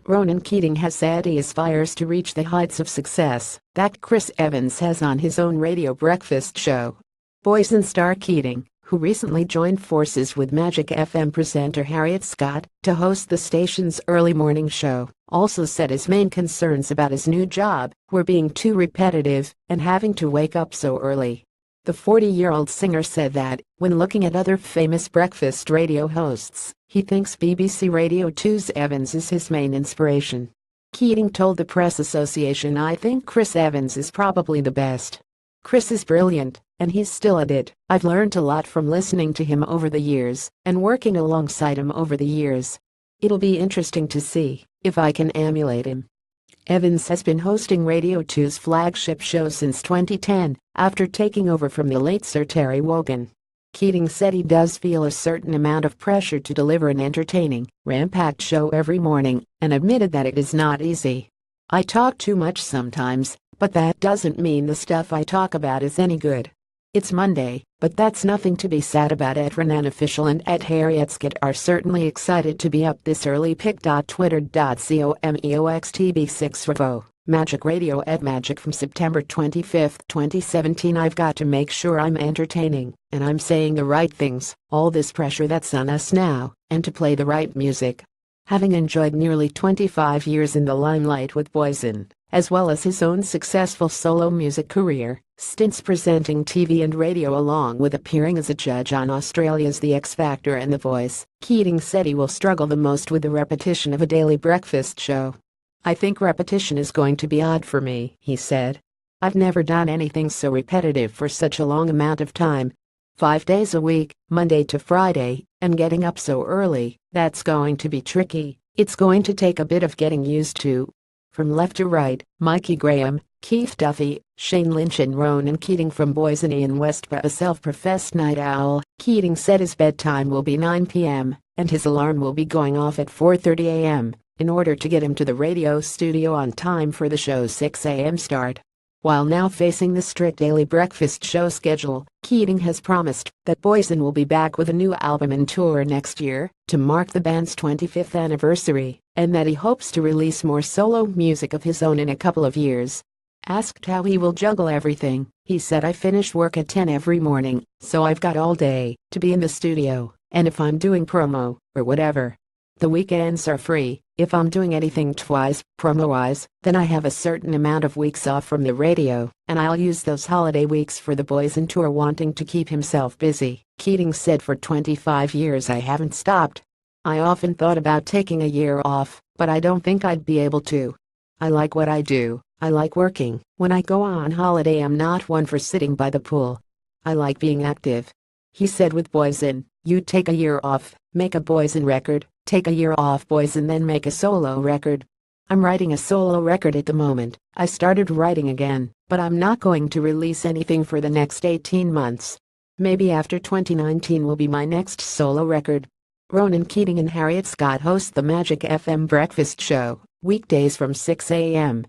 Ronan Keating has said he aspires to reach the heights of success that Chris Evans has on his own radio breakfast show. Boysen star Keating, who recently joined forces with Magic FM presenter Harriet Scott to host the station's early morning show, also said his main concerns about his new job were being too repetitive and having to wake up so early. The 40-year-old singer said that, when looking at other famous breakfast radio hosts, he thinks BBC Radio 2's Evans is his main inspiration. Keating told the Press Association, "I think Chris Evans is probably the best. Chris is brilliant, and he's still at it. I've learned a lot from listening to him over the years and working alongside him over the years. It'll be interesting to see if I can emulate him." Evans has been hosting Radio 2's flagship show since 2010, after taking over from the late Sir Terry Wogan. Keating said he does feel a certain amount of pressure to deliver an entertaining, ram-packed show every morning, and admitted that it is not easy. "I talk too much sometimes, but that doesn't mean the stuff I talk about is any good. It's Monday, but that's nothing to be sad about." @Ronan Official and @HarrietScott are certainly excited to be up this early. pic.twitter.com/COMEOXTB6REVO Magic Radio @Magic from September 25, 2017. "I've got to make sure I'm entertaining, and I'm saying the right things, all this pressure that's on us now, and to play the right music." Having enjoyed nearly 25 years in the limelight with Boysen, as well as his own successful solo music career, stints presenting TV and radio along with appearing as a judge on Australia's The X Factor and The Voice, Keating said he will struggle the most with the repetition of a daily breakfast show. "I think repetition is going to be odd for me," he said. "I've never done anything so repetitive for such a long amount of time. 5 days a week, Monday to Friday, and getting up so early, that's going to be tricky. It's going to take a bit of getting used to." From left to right, Mikey Graham, Keith Duffy, Shane Lynch and Ronan Keating from Boise in Westborough. A self-professed night owl, Keating said his bedtime will be 9 p.m. and his alarm will be going off at 4:30 a.m. in order to get him to the radio studio on time for the show's 6 a.m. start. While now facing the strict daily breakfast show schedule, Keating has promised that Boysen will be back with a new album and tour next year to mark the band's 25th anniversary, and that he hopes to release more solo music of his own in a couple of years. Asked how he will juggle everything, he said, "I finish work at 10 every morning, so I've got all day to be in the studio, and if I'm doing promo or whatever, the weekends are free. If I'm doing anything twice, promo-wise, then I have a certain amount of weeks off from the radio, and I'll use those holiday weeks for the Boysen tour." Wanting to keep himself busy, Keating said, "For 25 years I haven't stopped. I often thought about taking a year off, but I don't think I'd be able to. I like what I do. I like working. When I go on holiday, I'm not one for sitting by the pool. I like being active." He said with Boysen, "You take a year off, make a Boysen record, take a year off Boysen, then make a solo record. I'm writing a solo record at the moment. I started writing again, but I'm not going to release anything for the next 18 months. Maybe after 2019 will be my next solo record." Ronan Keating and Harriet Scott host the Magic FM breakfast show, weekdays from 6 a.m.